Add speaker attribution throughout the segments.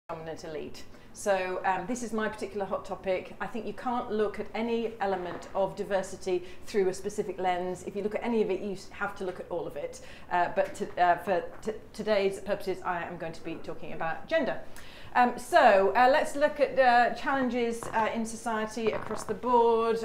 Speaker 1: dominant elite. So this is my particular hot topic. I think you can't look at any element of diversity through a specific lens. If you look at any of it, you have to look at all of it. But for today's purposes, I am going to be talking about gender. So let's look at challenges in society across the board.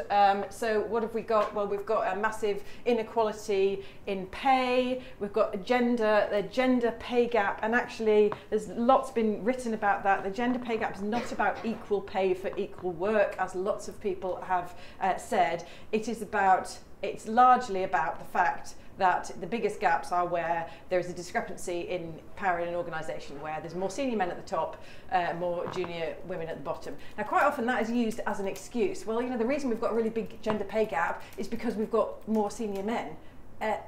Speaker 1: So what have we got? Well, we've got a massive inequality in pay. We've got the gender pay gap, and actually there's lots been written about that. The gender pay gap is not about equal pay for equal work, as lots of people have said. It's largely about the fact that the biggest gaps are where there is a discrepancy in power in an organisation, where there's more senior men at the top, more junior women at the bottom. Now, quite often that is used as an excuse. Well, you know, the reason we've got a really big gender pay gap is because we've got more senior men.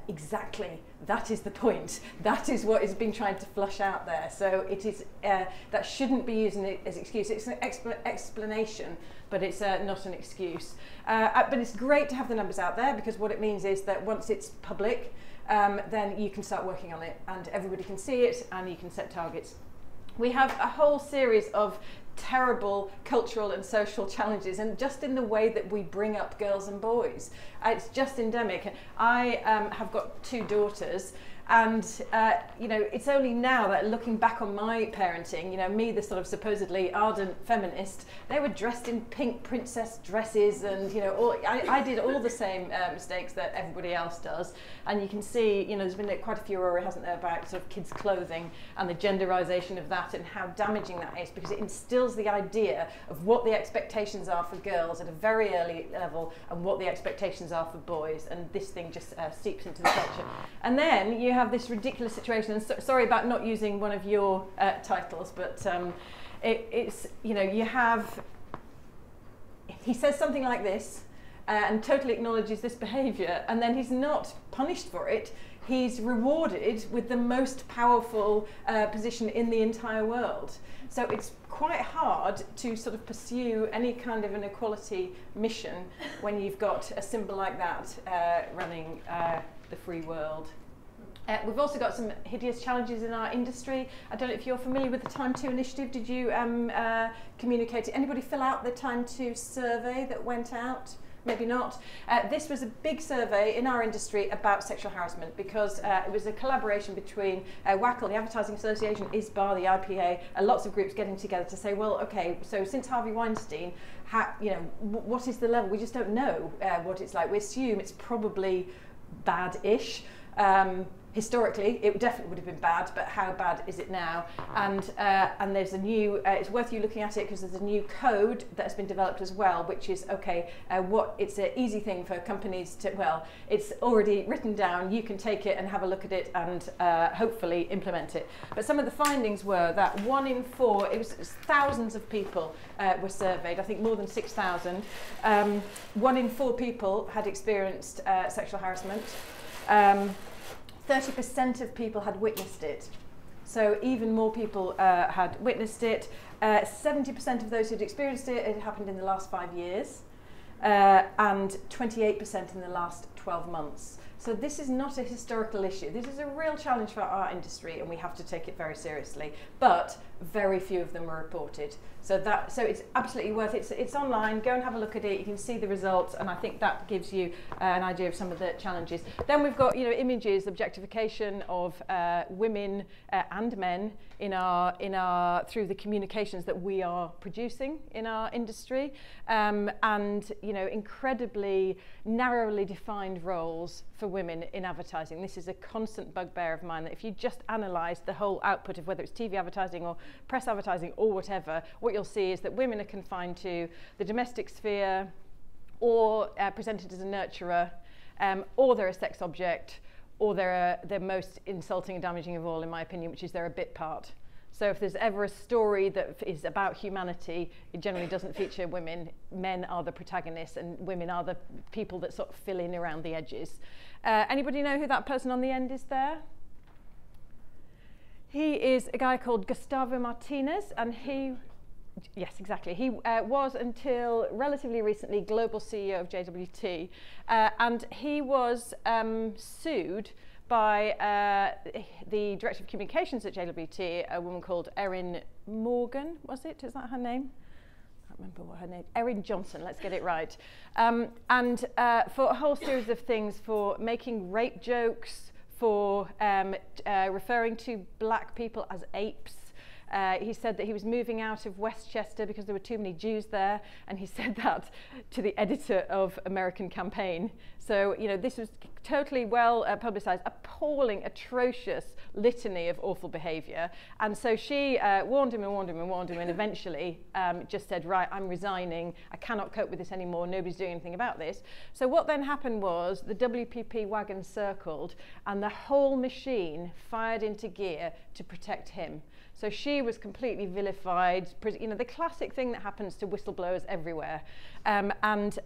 Speaker 1: Exactly, that is the point. That is what is being tried to flush out there. So it is that shouldn't be used as an excuse. It's an explanation, but it's not an excuse. But it's great to have the numbers out there, because what it means is that once it's public, then you can start working on it, and everybody can see it, and you can set targets. We have a whole series of terrible cultural and social challenges, and just in the way that we bring up girls and boys, it's just endemic. I have got 2 daughters, and you know, it's only now that looking back on my parenting, you know, me, the sort of supposedly ardent feminist, they were dressed in pink princess dresses, and you know, I did all the same mistakes that everybody else does. And you can see, you know, there's been quite a furore, hasn't there, about sort of kids' clothing and the genderization of that, and how damaging that is, because it instills the idea of what the expectations are for girls at a very early level and what the expectations are for boys, and this thing just seeps into the culture. And then you have this ridiculous situation, and sorry about not using one of your titles, but it's, you know, you have, he says something like this and totally acknowledges this behaviour, and then he's not punished for it. He's rewarded with the most powerful position in the entire world. So it's quite hard to sort of pursue any kind of an equality mission when you've got a symbol like that running the free world. We've also got some hideous challenges in our industry. I don't know if you're familiar with the Time 2 initiative. Did you communicate it? Anybody fill out the Time 2 survey that went out? Maybe not. This was a big survey in our industry about sexual harassment, because it was a collaboration between WACL, the Advertising Association, ISBA, the IPA, and lots of groups getting together to say, well, okay, so since Harvey Weinstein, you know, what is the level? We just don't know what it's like. We assume it's probably bad-ish. Historically, it definitely would have been bad, but how bad is it now? And there's a new, it's worth you looking at it, because there's a new code that has been developed as well, which is, okay, it's an easy thing for companies to, well, it's already written down, you can take it and have a look at it and hopefully implement it. But some of the findings were that 1 in 4, it was thousands of people were surveyed, I think more than 6,000. 1 in 4 people had experienced sexual harassment. 30% of people had witnessed it. So even more people had witnessed it. 70% of those who'd experienced it, it happened in the last 5 years, and 28% in the last 12 months. So this is not a historical issue. This is a real challenge for our industry, and we have to take it very seriously. But very few of them were reported. So it's absolutely worth it. It's online. Go and have a look at it. You can see the results, and I think that gives you an idea of some of the challenges. Then we've got, you know, images, objectification of women and men in our through the communications that we are producing in our industry, and you know, incredibly narrowly defined roles for women in advertising. This is a constant bugbear of mine, that if you just analyse the whole output of whether it's TV advertising or press advertising or whatever, what you'll see is that women are confined to the domestic sphere, or presented as a nurturer, or they're a sex object, or they're most insulting and damaging of all, in my opinion, which is they're a bit part. So if there's ever a story that is about humanity, it generally doesn't feature women. Men are the protagonists, and women are the people that sort of fill in around the edges. Anybody know who that person on the end is there? He is a guy called Gustavo Martinez, and he, yes, exactly. He was, until relatively recently, global CEO of JWT, and he was sued by the Director of Communications at JWT, a woman called Erin Morgan, was it? Is that her name? I can't remember what her name is. Erin Johnson, let's get it right. And for a whole series of things, for making rape jokes, for referring to black people as apes. He said that he was moving out of Westchester because there were too many Jews there, and he said that to the editor of American Campaign. So, you know, this was totally well publicised, appalling, atrocious litany of awful behaviour. And so she warned him and warned him and warned him, and eventually just said, right, I'm resigning, I cannot cope with this anymore, nobody's doing anything about this. So what then happened was the WPP wagon circled, and the whole machine fired into gear to protect him. So she was completely vilified, you know, the classic thing that happens to whistleblowers everywhere. And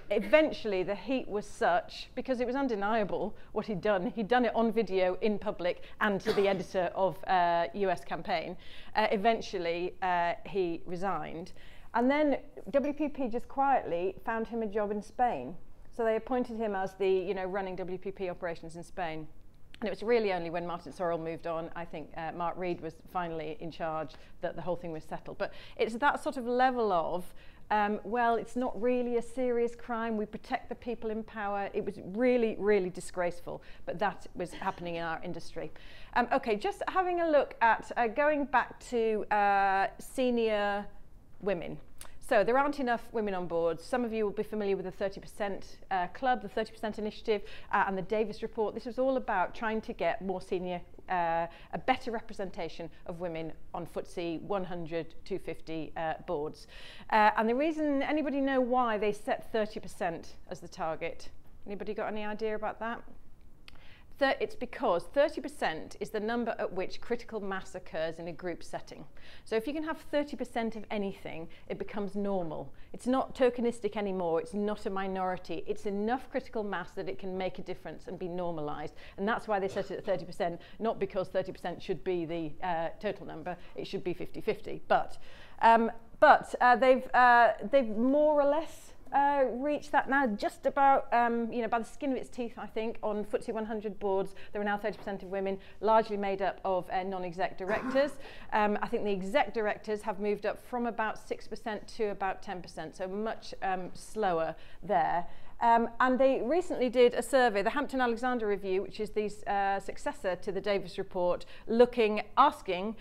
Speaker 1: eventually the heat was such, because it was undeniable what he'd done it on video in public and to the editor of US Campaign. Eventually he resigned. And then WPP just quietly found him a job in Spain. So they appointed him as the, you know, running WPP operations in Spain. And it was really only when Martin Sorrell moved on, I think Mark Reed was finally in charge, that the whole thing was settled. But it's that sort of level of, well, it's not really a serious crime, we protect the people in power. It was really, really disgraceful, but that was happening in our industry. Okay, just having a look at, going back to senior women. So there aren't enough women on board. Some of you will be familiar with the 30% club, the 30% initiative, and the Davis report. This was all about trying to get more senior, a better representation of women on FTSE 100, 250 boards. And the reason, anybody know why they set 30% as the target? Anybody got any idea about that? It's because 30% is the number at which critical mass occurs in a group setting. So if you can have 30% of anything, it becomes normal. It's not tokenistic anymore, it's not a minority. It's enough critical mass that it can make a difference and be normalised. And that's why they set it at 30%, not because 30% should be the total number, it should be 50-50. But they've more or less reached that now, just about, you know, by the skin of its teeth, I think. On FTSE 100 boards, there are now 30% of women, largely made up of non-exec directors. I think the exec directors have moved up from about 6% to about 10%, so much slower there. And they recently did a survey, the Hampton Alexander Review, which is the successor to the Davis report, asking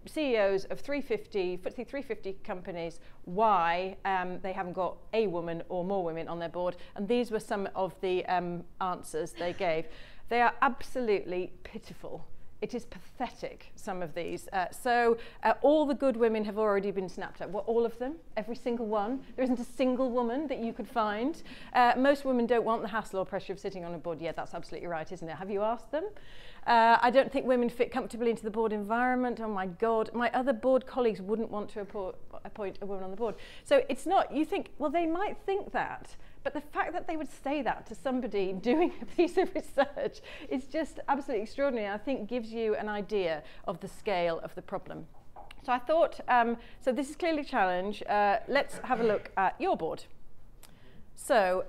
Speaker 1: CEOs of FTSE 350 companies why they haven't got a woman or more women on their board. And these were some of the answers they gave. They are absolutely pitiful. It is pathetic, some of these. All the good women have already been snapped up. Well, all of them, every single one. There isn't a single woman that you could find. Most women don't want the hassle or pressure of sitting on a board. Yeah, that's absolutely right, isn't it? Have you asked them? I don't think women fit comfortably into the board environment. Oh my God, my other board colleagues wouldn't want to appoint a woman on the board. So it's not, you think, well, they might think that, but the fact that they would say that to somebody doing a piece of research is just absolutely extraordinary. I think gives you an idea of the scale of the problem. So I thought, so this is clearly a challenge. Let's have a look at your board. So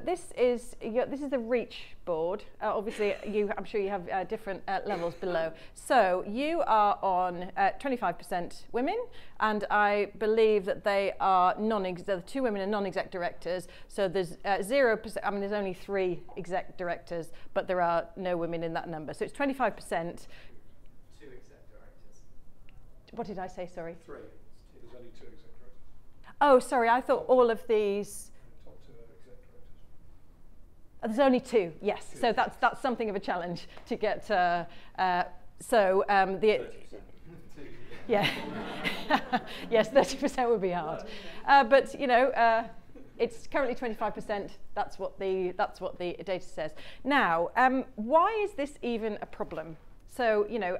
Speaker 1: this is the REACH board. Obviously, I'm sure you have different levels below. So you are on 25% women, and I believe that they are the 2 women are non-exec directors. So there's 0%. I mean, there's only 3 exec directors, but there are no women in that number. So it's 25%. 2 exec directors. What did I say? Sorry. 3. There's only 2 exec directors. Oh, sorry. I thought all of these. There's only 2, yes. So that's something of a challenge to get. Yeah, yes, 30% would be hard. But you know, it's currently 25%. That's what the data says. Now, why is this even a problem? So you know.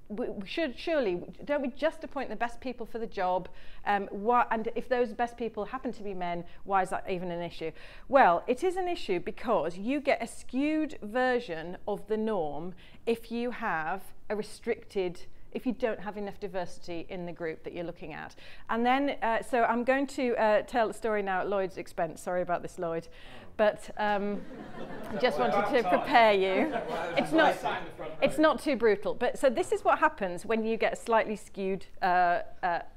Speaker 1: We should surely, don't we just appoint the best people for the job? And if those best people happen to be men, why is that even an issue? Well, it is an issue because you get a skewed version of the norm if you have a restricted if you don't have enough diversity in the group that you're looking at. And then, so I'm going to tell the story now at Lloyd's expense. Sorry about this, Lloyd. But just wanted to prepare you. It's not too brutal. But so this is what happens when you get a slightly skewed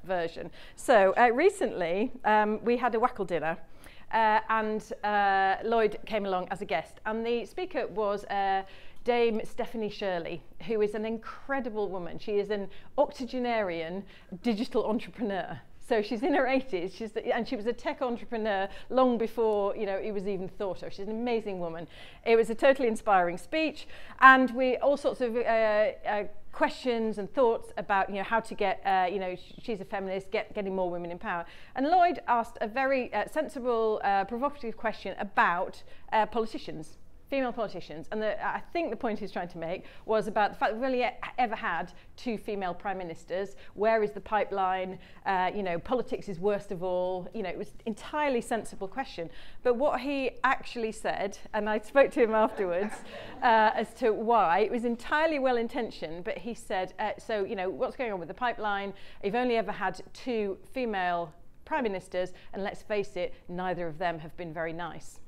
Speaker 1: version. So recently, we had a WACL dinner. And Lloyd came along as a guest. And the speaker was Dame Stephanie Shirley, who is an incredible woman. She is an octogenarian digital entrepreneur. So she's in her 80s, and she was a tech entrepreneur long before it was even thought of. She's an amazing woman. It was a totally inspiring speech, and all sorts of questions and thoughts about how to get she's a feminist, getting more women in power. And Lloyd asked a very sensible, provocative question about politicians. Female politicians, and I think the point he's trying to make was about the fact that we've really ever had 2 female prime ministers. Where is the pipeline? Politics is worst of all. It was entirely sensible question. But what he actually said, and I spoke to him afterwards as to why, it was entirely well-intentioned, but he said, so what's going on with the pipeline? You've only ever had 2 female prime ministers, and let's face it, neither of them have been very nice.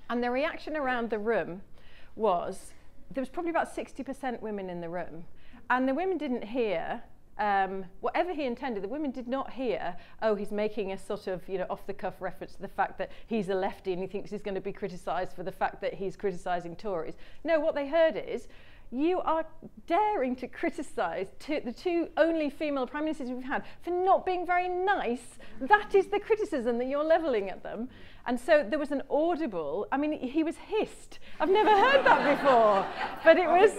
Speaker 1: And the reaction around the room was, there was probably about 60% women in the room. And the women didn't hear, whatever he intended, the women did not hear, oh, he's making a sort of off-the-cuff reference to the fact that he's a lefty and he thinks he's going to be criticised for the fact that he's criticising Tories. No, what they heard is, you are daring to criticise the 2 only female prime ministers we've had for not being very nice. That is the criticism that you're levelling at them. And so there was an audible, I mean, he was hissed. I've never heard that before. But it was,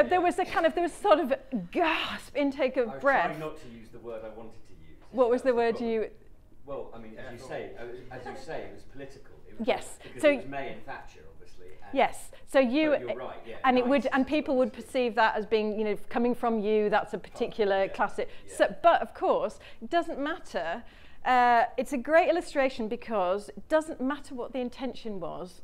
Speaker 1: there was sort of a gasp, intake of breath.
Speaker 2: I was trying not to use the word I wanted to use.
Speaker 1: What was the word you?
Speaker 2: Well, I mean, as you say, it was political. It was
Speaker 1: yes.
Speaker 2: Because
Speaker 1: so
Speaker 2: it was May and Thatcher, obviously. And
Speaker 1: yes. So you're
Speaker 2: right. Yeah.
Speaker 1: And
Speaker 2: nice.
Speaker 1: people would perceive that as being, coming from you. That's a particular classic.
Speaker 2: Yeah.
Speaker 1: So, but of course, it doesn't matter. It's a great illustration because it doesn't matter what the intention was.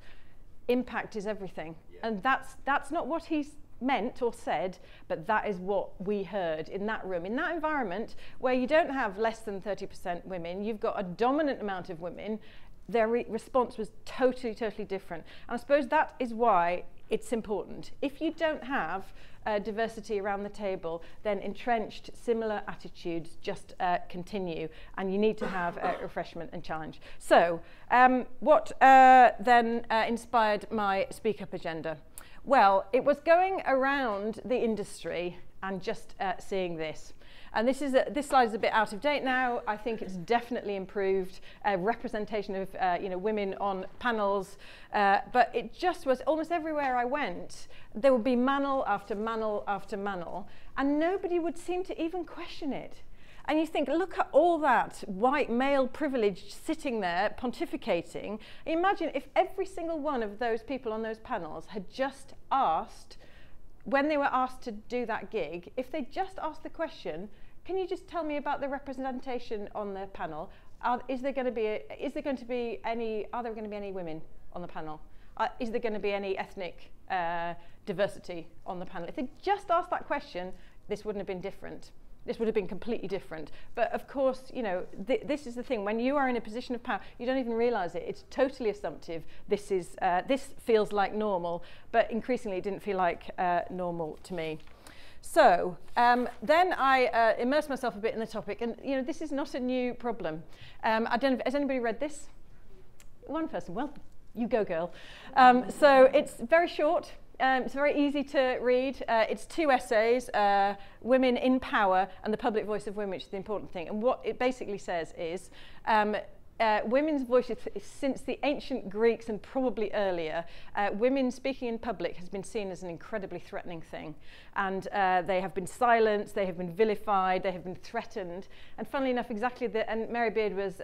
Speaker 1: Impact is everything, and that's not what he's meant or said, but that is what we heard in that room, in that environment where you don't have less than 30% women. You've got a dominant amount of women. Their response was totally different, and I suppose that is why it's important. If you don't have diversity around the table, then entrenched similar attitudes just continue, and you need to have refreshment and challenge. So what then inspired my Speak Up agenda? Well, it was going around the industry and just seeing this. And this slide is a bit out of date now. I think it's definitely improved representation of women on panels, but it just was almost everywhere I went. There would be manel after manel after manel, and nobody would seem to even question it. And you think, look at all that white male privilege sitting there pontificating. Imagine if every single one of those people on those panels had just asked, when they were asked to do that gig, if they just asked the question, can you just tell me about the representation on the panel? Are there going to be any women on the panel? Is there going to be any ethnic diversity on the panel? If they just asked that question, this wouldn't have been different. This would have been completely different. But of course, this is the thing. When you are in a position of power, you don't even realise it. It's totally assumptive. This feels like normal, but increasingly it didn't feel like normal to me. So then I immersed myself a bit in the topic, and this is not a new problem. I don't know, has anybody read this? One person. Well, you go, girl. So it's very short. It's very easy to read. It's 2 essays, Women in Power and the Public Voice of Women, which is the important thing. And what it basically says is women's voices, since the ancient Greeks and probably earlier, women speaking in public has been seen as an incredibly threatening thing. And they have been silenced, they have been vilified, they have been threatened. And funnily enough, and Mary Beard was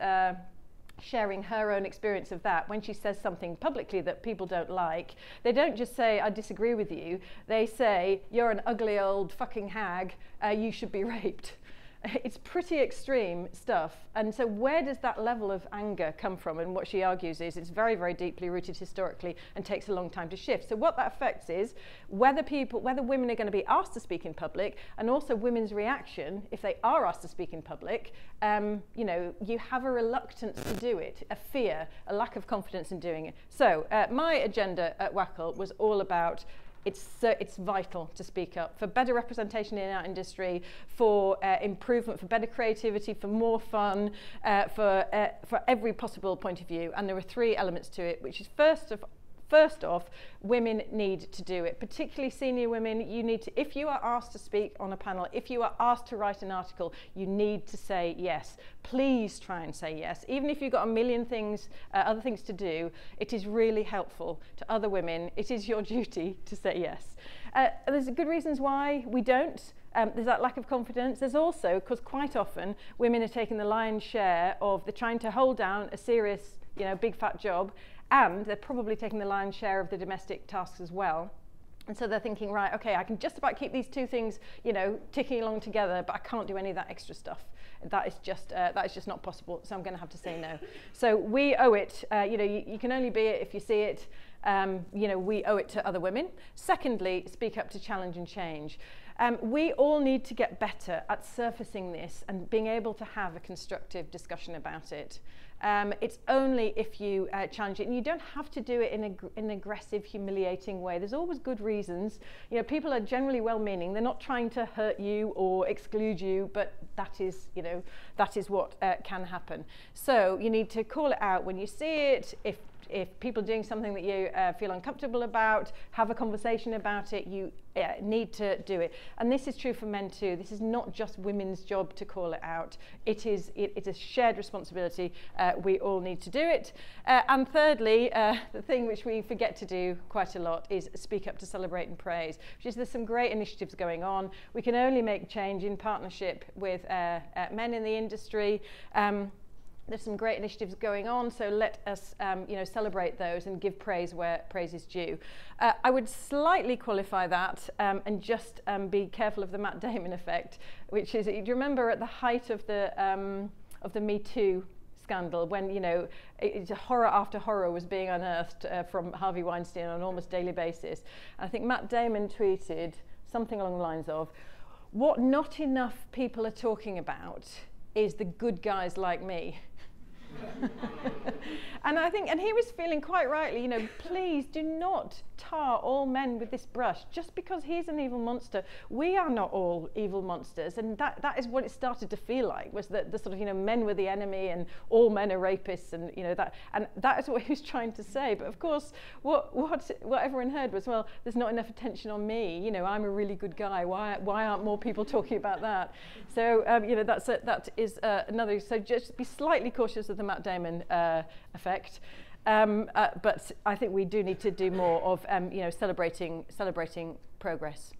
Speaker 1: sharing her own experience of that. When she says something publicly that people don't like, they don't just say, I disagree with you. They say, you're an ugly old fucking hag, you should be raped. It's pretty extreme stuff. And so where does that level of anger come from? And what she argues is it's very, very deeply rooted historically and takes a long time to shift. So what that affects is whether women are going to be asked to speak in public, and also women's reaction if they are asked to speak in public. You know, you have a reluctance to do it, a fear, a lack of confidence in doing it. So my agenda at WACL was all about it's vital to speak up for better representation in our industry, for improvement, for better creativity, for more fun, for every possible point of view. And there are 3 elements to it, which is first off, women need to do it, particularly senior women. You need to, if you are asked to speak on a panel, if you are asked to write an article, you need to say yes. Please try and say yes. Even if you've got a million things, other things to do, it is really helpful to other women. It is your duty to say yes. There's good reasons why we don't. There's that lack of confidence. There's also, because quite often women are taking the lion's share of the trying to hold down a serious, you know, big fat job, and they're probably taking the lion's share of the domestic tasks as well. And so they're thinking, right, okay, I can just about keep these 2 things, you know, ticking along together, but I can't do any of that extra stuff. That is just not possible. So I'm going to have to say no. So we owe it. You know, you can only be it if you see it. You know, we owe it to other women. Secondly, speak up to challenge and change. We all need to get better at surfacing this and being able to have a constructive discussion about it. It's only if you challenge it, and you don't have to do it in an aggressive, humiliating way. There's always good reasons. You know, people are generally well-meaning. They're not trying to hurt you or exclude you, but that is, you know, that is what can happen. So you need to call it out when you see it. If people are doing something that you feel uncomfortable about, have a conversation about it, you need to do it. And this is true for men too. This is not just women's job to call it out. It's a shared responsibility. We all need to do it. And thirdly, the thing which we forget to do quite a lot is speak up to celebrate and praise, which is there's some great initiatives going on. We can only make change in partnership with men in the industry. There's some great initiatives going on, so let us you know, celebrate those and give praise where praise is due. I would slightly qualify that and just be careful of the Matt Damon effect, which is, do you remember at the height of the Me Too scandal, when, you know, horror after horror was being unearthed from Harvey Weinstein on an almost daily basis? And I think Matt Damon tweeted something along the lines of, what not enough people are talking about is the good guys like me. And I think, and he was feeling quite rightly, you know, please do not tar all men with this brush. Just because he's an evil monster, we are not all evil monsters. And that is what it started to feel like, was that the sort of, you know, men were the enemy and all men are rapists, and, you know, that is what he was trying to say. But of course, what everyone heard was, well, there's not enough attention on me. You know, I'm a really good guy. Why aren't more people talking about that? So, you know, that is another. So just be slightly cautious of the Matt Damon effect. But I think we do need to do more of you know, celebrating progress.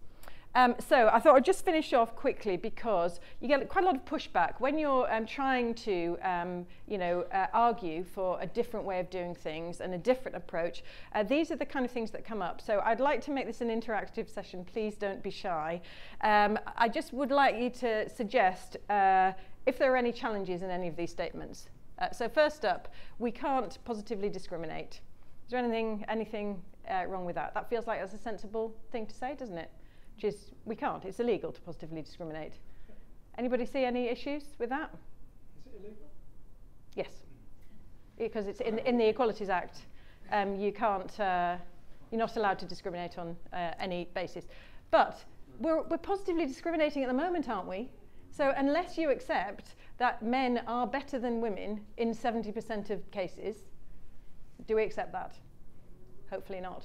Speaker 1: So I thought I'd just finish off quickly, because you get quite a lot of pushback when you're trying to you know, argue for a different way of doing things and a different approach. These are the kind of things that come up. So I'd like to make this an interactive session. Please don't be shy. I just would like you to suggest if there are any challenges in any of these statements. So first up, we can't positively discriminate. Is there anything wrong with that? That feels like that's a sensible thing to say, doesn't it? Which is, we can't. It's illegal to positively discriminate. Anybody see any issues with that?
Speaker 3: Is it illegal?
Speaker 1: Yes, because it's in the Equalities Act. You can't. You're not allowed to discriminate on any basis. But we're positively discriminating at the moment, aren't we? So unless you accept that men are better than women in 70% of cases, do we accept that? Hopefully not.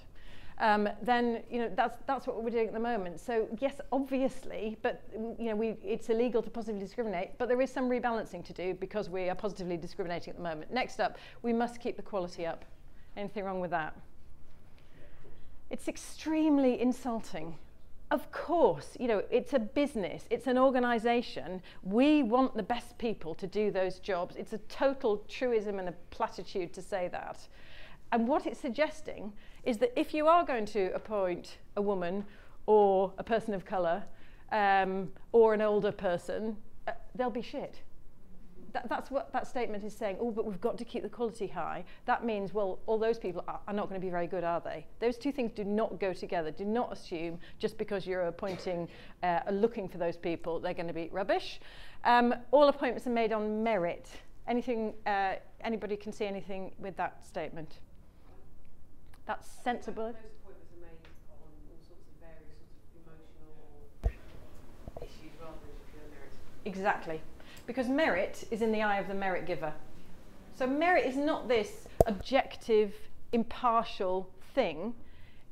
Speaker 1: Then, you know, that's what we're doing at the moment. So yes, obviously, but you know, it's illegal to positively discriminate, but there is some rebalancing to do because we are positively discriminating at the moment. Next up, we must keep the quality up. Anything wrong with that? It's extremely insulting. Of course, you know, it's a business, it's an organisation. We want the best people to do those jobs. It's a total truism and a platitude to say that. And what it's suggesting is that if you are going to appoint a woman or a person of colour or an older person, they'll be shit. That's what that statement is saying. Oh, but we've got to keep the quality high. That means, well, all those people are not going to be very good, are they? Those two things do not go together. Do not assume just because you're appointing, looking for those people, they're going to be rubbish. All appointments are made on merit. Anything, anybody can see anything with that statement? That's sensible.
Speaker 3: Those appointments are made on all sorts of various sorts of emotional issues rather than pure merit.
Speaker 1: Exactly. Because merit is in the eye of the merit giver. So merit is not this objective, impartial thing.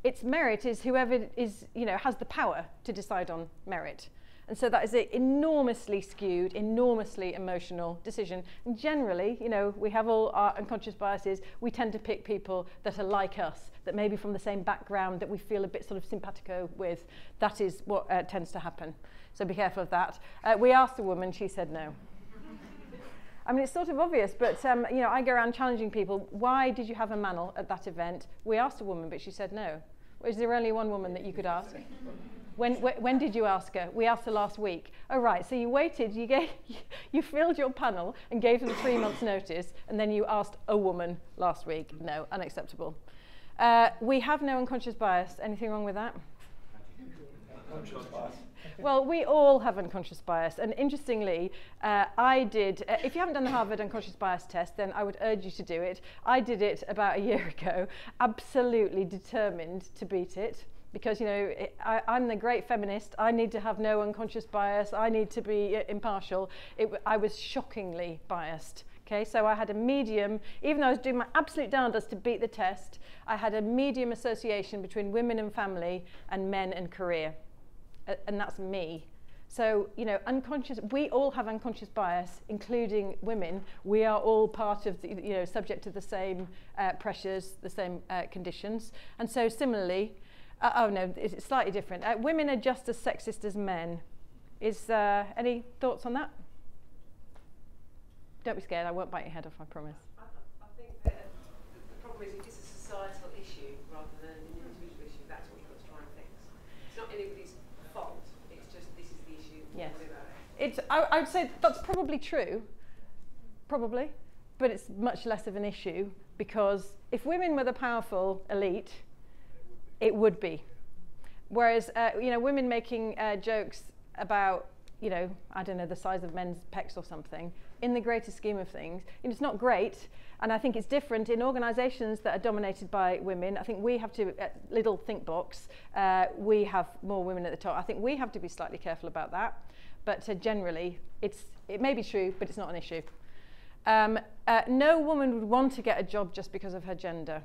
Speaker 1: Its merit is whoever is, has the power to decide on merit. And so that is an enormously skewed, enormously emotional decision. And generally, we have all our unconscious biases. We tend to pick people that are like us, that maybe from the same background, that we feel a bit sort of simpatico with. That is what tends to happen. So be careful of that. We asked a woman, she said no. I mean, it's sort of obvious, but I go around challenging people. Why did you have a manel at that event? We asked a woman, but she said no. Is there only one woman that you could ask? When did you ask her? We asked her last week. Oh, right. So you waited, you filled your panel and gave them 3 months' notice, and then you asked a woman last week. No, unacceptable. We have no unconscious bias. Anything wrong with that?
Speaker 2: Unconscious bias.
Speaker 1: Well, we all have unconscious bias. And interestingly, I did, if you haven't done the Harvard unconscious bias test, then I would urge you to do it. I did it about a year ago, absolutely determined to beat it. Because, I'm the great feminist. I need to have no unconscious bias. I need to be impartial. I was shockingly biased. Okay, so I had a medium, even though I was doing my absolute darndest to beat the test, I had a medium association between women and family and men and career. And that's me. So, unconscious, we all have unconscious bias, including women. We are all part of the, subject to the same pressures, the same conditions. And so similarly, oh no, it's slightly different. Women are just as sexist as men. Is any thoughts on that? Don't be scared, I won't bite your head off, I promise.
Speaker 3: I think that the problem is if it's a societal issue rather than an individual issue, that's what you've got to try and fix. It's not anybody's fault, it's just this is the issue.
Speaker 1: Yes.
Speaker 3: About it.
Speaker 1: I would say that's probably true, probably, but it's much less of an issue because if women were the powerful elite, it would be. Whereas, women making jokes about, I don't know, the size of men's pecs or something, in the greater scheme of things, it's not great. And I think it's different in organisations that are dominated by women. I think we have to, little Thinkbox, we have more women at the top. I think we have to be slightly careful about that. But generally, it may be true, but it's not an issue. No woman would want to get a job just because of her gender.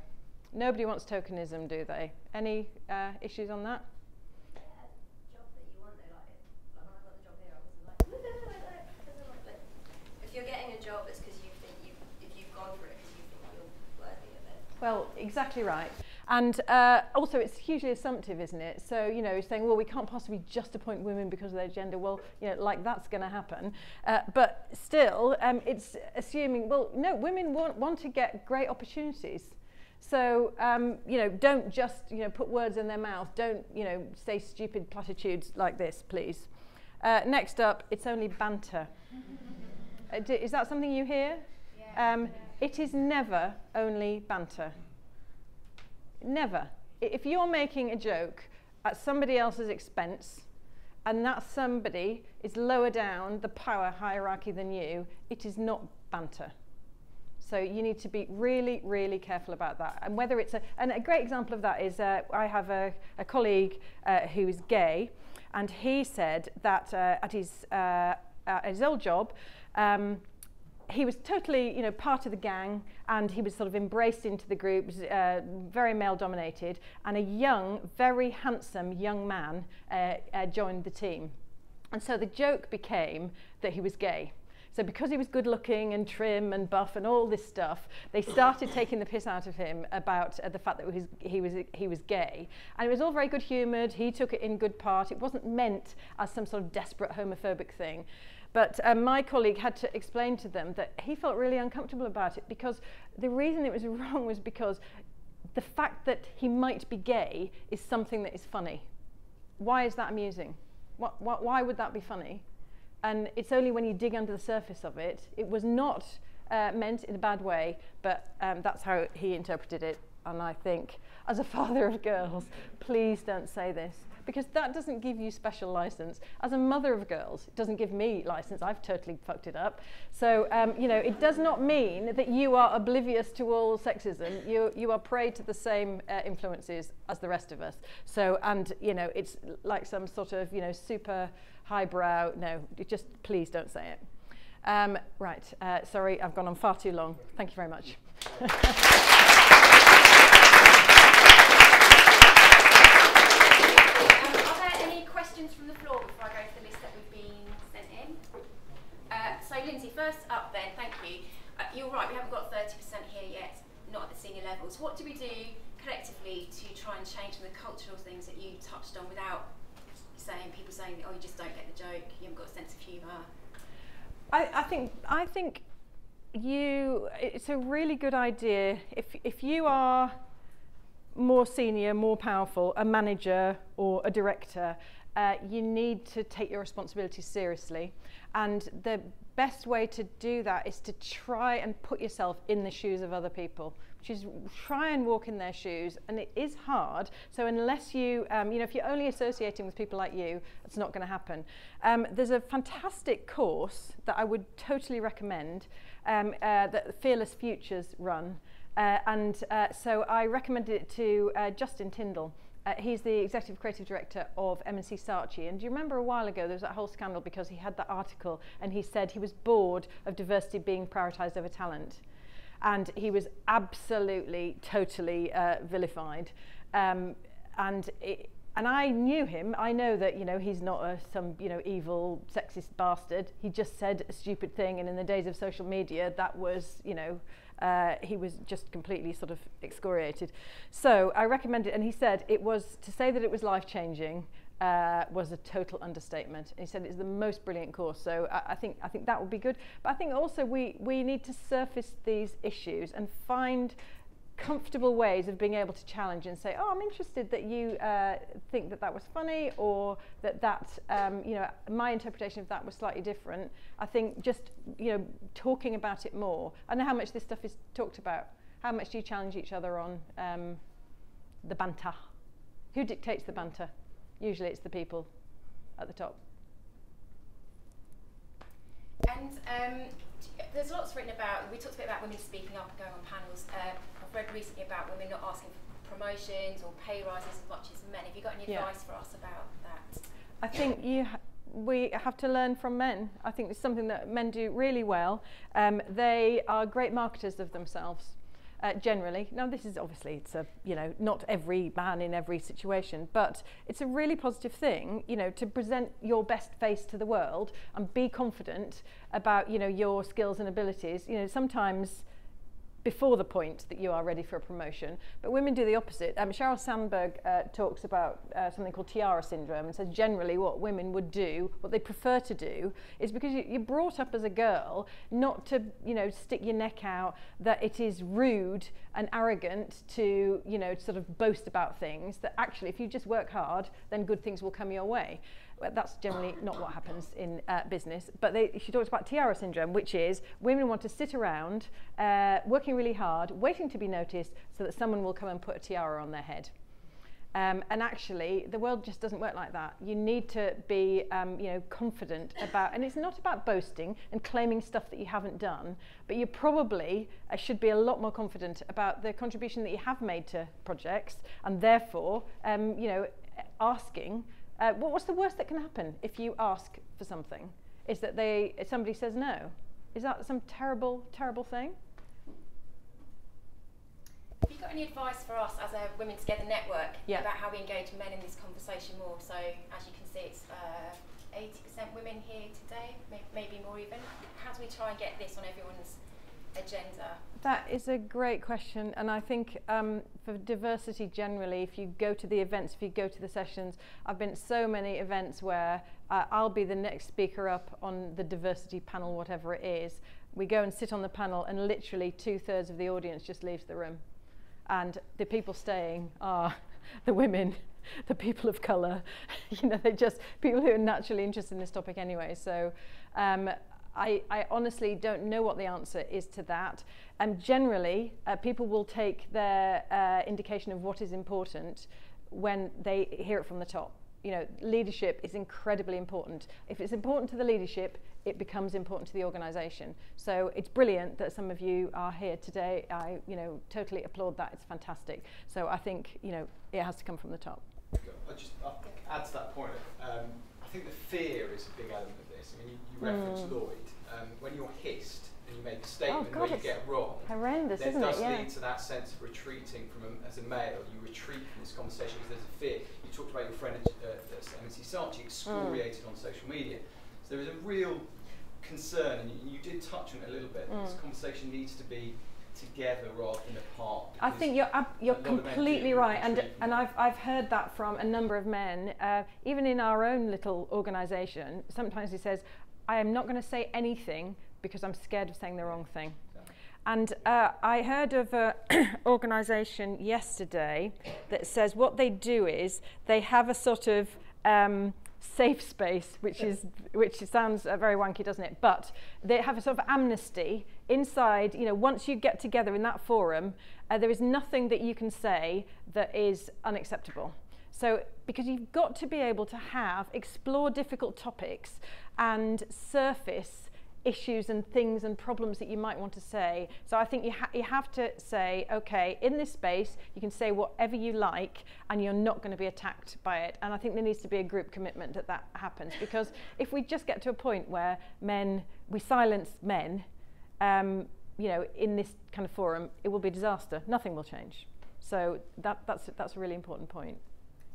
Speaker 1: Nobody wants tokenism, do they? Any issues on that?
Speaker 4: Job that you want, though, like when I got the job here, I wasn't like, if you're getting a job, it's because you think if you've gone for it, because you think you're worthy of it.
Speaker 1: Well, exactly right. And also, it's hugely assumptive, isn't it? So, saying, well, we can't possibly just appoint women because of their gender. Well, like that's going to happen. But still, it's assuming, well, no, women want to get great opportunities. So, don't just, put words in their mouth. Don't, say stupid platitudes like this, please. Next up, it's only banter. Is that something you hear?
Speaker 4: Yeah.
Speaker 1: It is never only banter. Never. If you're making a joke at somebody else's expense, and that somebody is lower down the power hierarchy than you, it is not banter. So you need to be really, really careful about that. And whether it's and a great example of that is I have a colleague who is gay, and he said that at his old job, he was totally, part of the gang, and he was sort of embraced into the group, very male-dominated, and a young, very handsome young man joined the team. And so the joke became that he was gay. So because he was good looking and trim and buff and all this stuff, they started taking the piss out of him about the fact that he was gay. And it was all very good humoured. He took it in good part. It wasn't meant as some sort of desperate homophobic thing. But my colleague had to explain to them that he felt really uncomfortable about it, because the reason it was wrong was because the fact that he might be gay is something that is funny. Why is that amusing? Why would that be funny? and it's only when you dig under the surface of it. It was not meant in a bad way, but that's how he interpreted it. And I think, as a father of girls, please don't say this, because that doesn't give you special license. As a mother of girls, it doesn't give me license. I've totally fucked it up. So, you know, it does not mean that you are oblivious to all sexism. You are prey to the same influences as the rest of us. So, and, you know, it's like some sort of, you know, super highbrow. No, just please don't say it. Right, sorry, I've gone on far too long. Thank you very much.
Speaker 5: Questions from the floor before I go to the list that we've been sent in? So Lindsey, first up then, thank you. You're right, we haven't got 30% here yet, not at the senior levels. What do we do collectively to try and change the cultural things that you touched on without people saying, oh, you just don't get the joke, you haven't got a sense of humour? I think it's a really good idea if you are more senior, more powerful, a manager or a director, you need to take your responsibilities seriously. And the best way to do that is to try and put yourself in the shoes of other people, which is try and walk in their shoes. And it is hard. So unless you, you know, if you're only associating with people like you, it's not going to happen. There's a fantastic course that I would totally recommend that Fearless Futures run. So I recommended it to Justin Tyndall. He's the Executive Creative Director of M&C Saatchi. And do you remember a while ago there was that whole scandal because he had that article and he said he was bored of diversity being prioritised over talent. And he was absolutely, totally vilified. And I knew him. I know that, you know, he's not some, you know, evil, sexist bastard. He just said a stupid thing, and in the days of social media, that was, you know, he was just completely sort of excoriated. So I recommend it, and he said it was, to say that it was life-changing was a total understatement. And he said it's the most brilliant course. So I think that would be good. But I think also we need to surface these issues and find comfortable ways of being able to challenge and say, oh, I'm interested that you think that was funny, or that you know, my interpretation of that was slightly different. I think just, you know, talking about it more. I know how much this stuff is talked about. How much do you challenge each other on the banter? Who dictates the banter? Usually it's the people at the top. And there's lots written about, we talked a bit about women speaking up and going on panels. I've read recently about women not asking for promotions or pay rises as much as men. Have you got any advice for us about that? I think
Speaker 1: we have to learn from men. I think it's something that men do really well. They are great marketers of themselves. Generally. Now this is obviously, it's a, you know, not every man in every situation, but it's a really positive thing, you know, to present your best face to the world and be confident about, you know, your skills and abilities, you know, sometimes before the point that you are ready for a promotion. But women do the opposite. Sheryl Sandberg talks about something called tiara syndrome, and says generally what women would do, what they prefer to do, is because you're brought up as a girl not to, you know, stick your neck out, that it is rude and arrogant to, you know, sort of boast about things, that actually if you just work hard, then good things will come your way. That's generally not what happens in business. But she talks about tiara syndrome, which is women want to sit around working really hard, waiting to be noticed so that someone will come and put a tiara on their head. And actually, the world just doesn't work like that. You need to be you know, confident about, and it's not about boasting and claiming stuff that you haven't done, but you probably should be a lot more confident about the contribution that you have made to projects, and therefore, you know, asking, what's the worst that can happen if you ask for something? Is that somebody says no? Is that some terrible, terrible thing?
Speaker 5: Have you got any advice for us as a Women Together network about how we engage men in this conversation more? So as you can see, it's 80% women here today, maybe more even. How do we try and get this on everyone's agenda?
Speaker 1: That is a great question, and I think for diversity generally, if you go to the events, if you go to the sessions, I've been at so many events where I'll be the next speaker up on the diversity panel, whatever it is. We go and sit on the panel and literally 2/3 of the audience just leaves the room. And the people staying are the women, the people of colour, you know, they're just people who are naturally interested in this topic anyway. So I honestly don't know what the answer is to that. Generally, people will take their indication of what is important when they hear it from the top. You know, leadership is incredibly important. If it's important to the leadership, it becomes important to the organisation. So it's brilliant that some of you are here today. I, you know, totally applaud that. It's fantastic. So I think, you know, it has to come from the top.
Speaker 6: I'll add to that point. I think the fear is a big element of this. I mean, you referenced Lloyd. When you're hissed and you make a statement where you get wrong,
Speaker 1: horrendous,
Speaker 6: then
Speaker 1: isn't
Speaker 6: it does
Speaker 1: it?
Speaker 6: lead to that sense of retreating from as a male. You retreat from this conversation because there's a fear. You talked about your friend at MNC Sartre, excoriated on social media. So there is a real concern, and you did touch on it a little bit. This conversation needs to be together rather than apart.
Speaker 1: I think you're completely right, and I've heard that from a number of men, even in our own little organisation. Sometimes he says, I am not going to say anything because I'm scared of saying the wrong thing. And I heard of an organisation yesterday that says what they do is they have a sort of safe space, which sounds very wanky, doesn't it? But they have a sort of amnesty inside. You know, once you get together in that forum, there is nothing that you can say that is unacceptable. So, because you've got to be able to explore difficult topics and surface issues and things and problems that you might want to say. So I think you have to say, okay, in this space, you can say whatever you like and you're not going to be attacked by it. And I think there needs to be a group commitment that happens, because if we just get to a point where we silence men, you know, in this kind of forum, it will be a disaster. Nothing will change. So that's a really important point.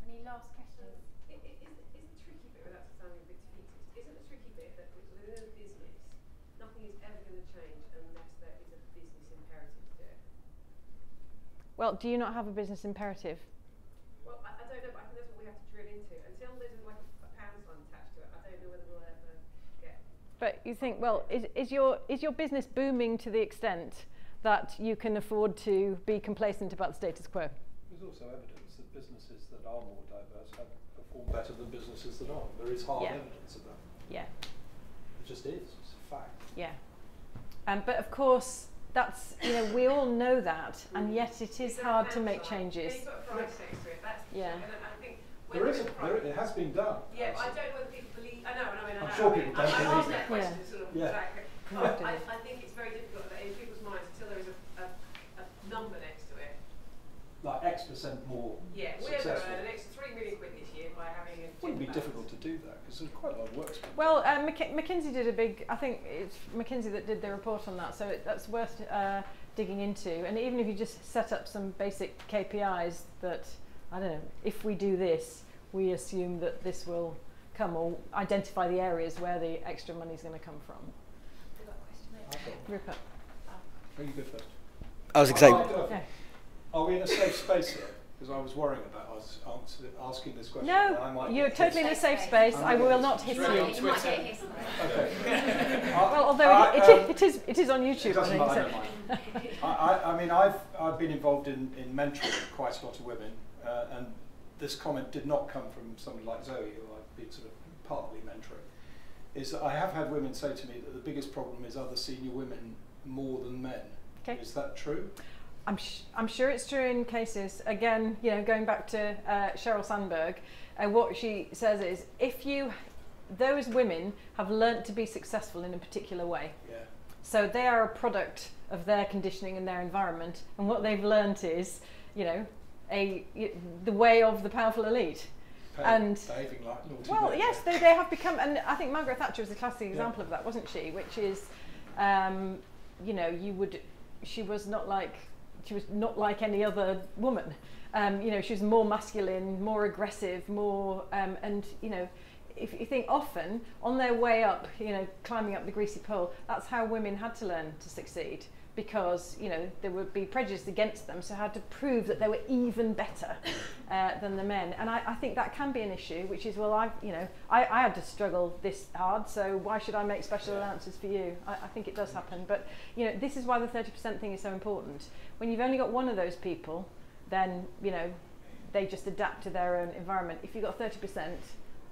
Speaker 5: Any last questions?
Speaker 3: Is the tricky bit, without sounding a bit defeatist, isn't the tricky bit that within a business, nothing is ever going to change unless there is a business imperative to it?
Speaker 1: Well, do you not have a business imperative?
Speaker 3: Well, I don't know, but I think that's what we have to drill into. Until there's like a pound sign attached to it, I don't know whether we'll ever get.
Speaker 1: But you think, well, is your business booming to the extent that you can afford to be complacent about the status quo?
Speaker 7: There's also evidence that businesses that are more diverse have performed better than businesses that aren't. There is hard evidence of that.
Speaker 1: Yeah.
Speaker 7: It just is. It's a fact.
Speaker 1: Yeah. But of course, that's, you know, we all know that, and yet it is hard to make changes.
Speaker 3: You've got a price next to it. That's
Speaker 1: Yeah.
Speaker 3: And I think
Speaker 7: It has been done.
Speaker 3: Yeah, I don't know whether people believe. I know.
Speaker 7: I'm sure people don't
Speaker 3: I asked
Speaker 7: believe
Speaker 3: that
Speaker 7: it.
Speaker 3: question sort of.
Speaker 7: Yeah.
Speaker 3: I think it's very difficult in people's minds until there is a number next to it.
Speaker 7: Like X% more successful.
Speaker 3: We're going to earn an extra £3 million this year by having a.
Speaker 7: It wouldn't be difficult to do that because there's quite a lot of work spent.
Speaker 1: Well, McKinsey did I think it's McKinsey that did the report on that, so that's worth digging into. And even if you just set up some basic KPIs that, I don't know, if we do this, we assume that this will come, or identify the areas where the extra money is going to come from.
Speaker 5: We've got a question there.
Speaker 1: Rupert.
Speaker 7: Are you good first?
Speaker 2: I was excited.
Speaker 1: Yeah.
Speaker 7: Are we in a safe space here? Because I was worrying about us asking this question.
Speaker 1: No, you're totally in a safe space. I will not hiss you.
Speaker 5: You might get hissed.
Speaker 7: Okay.
Speaker 1: Well, although it is on YouTube.
Speaker 7: It doesn't
Speaker 1: I
Speaker 7: matter.
Speaker 1: think,
Speaker 7: I mean, I've been involved in mentoring quite a lot of women, and this comment did not come from somebody like Zoe, who I've been sort of partly mentoring. Is that I have had women say to me that the biggest problem is other senior women more than men.
Speaker 1: Okay.
Speaker 7: Is that true?
Speaker 1: I'm sure it's true in cases. Again, you know, going back to Sheryl Sandberg, what she says is, those women have learnt to be successful in a particular way.
Speaker 7: Yeah.
Speaker 1: So they are a product of their conditioning and their environment, and what they've learnt is, you know, the way of the powerful elite.
Speaker 7: Behaving like naughty
Speaker 1: well,
Speaker 7: men.
Speaker 1: yes, they have become, and I think Margaret Thatcher was a classic example of that, wasn't she? Which is, you know, she was not like any other woman. You know, she was more masculine, more aggressive, more, and you know, if you think often on their way up, you know, climbing up the greasy pole, that's how women had to learn to succeed, because, you know, there would be prejudice against them, so had to prove that they were even better than the men. And I think that can be an issue, which is, well, I had to struggle this hard, so why should I make special allowances for you? I think it does happen, but, you know, this is why the 30% thing is so important. When you've only got one of those people, then, you know, they just adapt to their own environment. If you've got 30%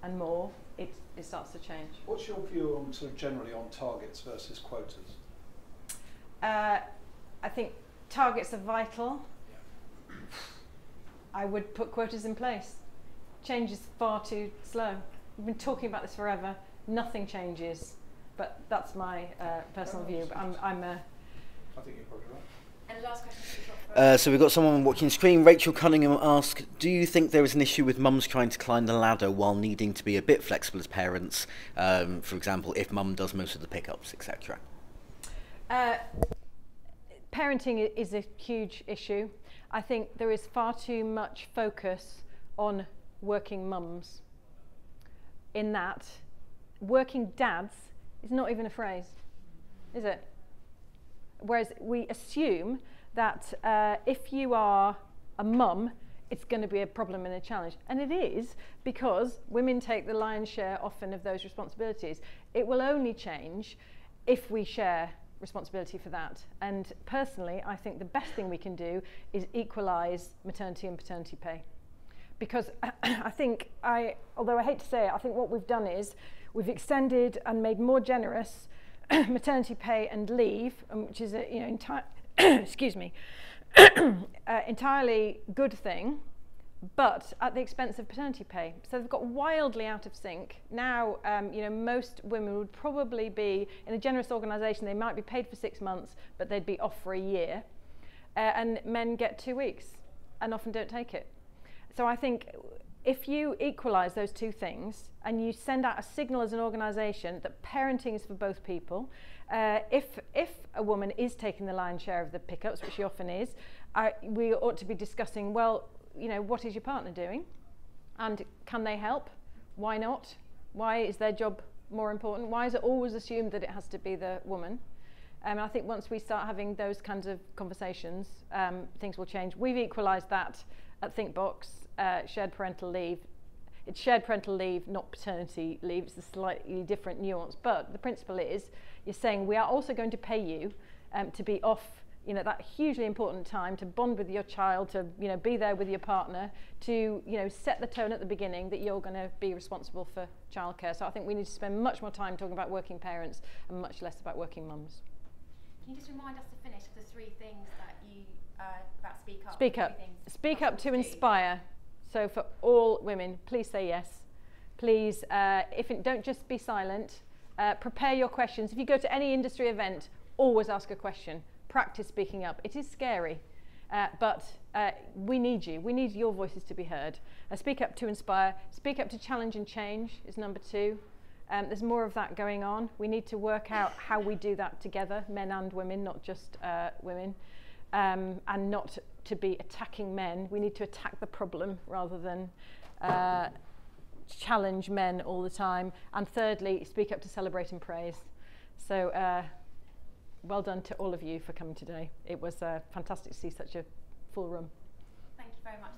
Speaker 1: and more, it starts to change.
Speaker 7: What's your view on sort of generally on targets versus quotas?
Speaker 1: I think targets are vital.
Speaker 7: Yeah.
Speaker 1: I would put quotas in place. Change is far too slow. We've been talking about this forever. Nothing changes, but that's my personal view. But I
Speaker 7: think you're probably right.
Speaker 5: And last question.
Speaker 8: So we've got someone watching screen. Rachel Cunningham asks, do you think there is an issue with mums trying to climb the ladder while needing to be a bit flexible as parents? For example, if mum does most of the pickups, etc.
Speaker 1: Parenting is a huge issue. I think there is far too much focus on working mums. In that, working dads is not even a phrase, is it? Whereas we assume that if you are a mum, it's going to be a problem and a challenge. And it is, because women take the lion's share often of those responsibilities. It will only change if we share responsibility for that. And personally, I think the best thing we can do is equalise maternity and paternity pay. Because I think, although I hate to say it, I think what we've done is we've extended and made more generous maternity pay and leave, which is a excuse me, entirely good thing, but at the expense of paternity pay. So they've got wildly out of sync. Now, most women would probably be in a generous organisation. They might be paid for 6 months, but they'd be off for a year, and men get 2 weeks and often don't take it. So I think if you equalise those two things and you send out a signal as an organisation that parenting is for both people, if a woman is taking the lion's share of the pickups, which she often is, we ought to be discussing, well, what is your partner doing? And can they help? Why not? Why is their job more important? Why is it always assumed that it has to be the woman? And I think once we start having those kinds of conversations, things will change. We've equalised that at Thinkbox. Shared parental leave. It's shared parental leave, not paternity leave. It's a slightly different nuance, but the principle is you're saying we are also going to pay you to be off, that hugely important time to bond with your child, to be there with your partner, to set the tone at the beginning that you're going to be responsible for childcare. So I think we need to spend much more time talking about working parents and much less about working mums.
Speaker 5: Can you just remind us to finish the 3 things that you about speak up?
Speaker 1: Speak up. Speak up to inspire. So for all women, please say yes. Please, don't just be silent. Prepare your questions. If you go to any industry event, always ask a question. Practice speaking up. It is scary, but we need you. We need your voices to be heard. Speak up to inspire. Speak up to challenge and change is number 2. There's more of that going on. We need to work out how we do that together, men and women, not just women. And not to be attacking men. We need to attack the problem rather than challenge men all the time. And thirdly, speak up to celebrate and praise. So well done to all of you for coming today. It was fantastic to see such a full room.
Speaker 5: Thank you very much.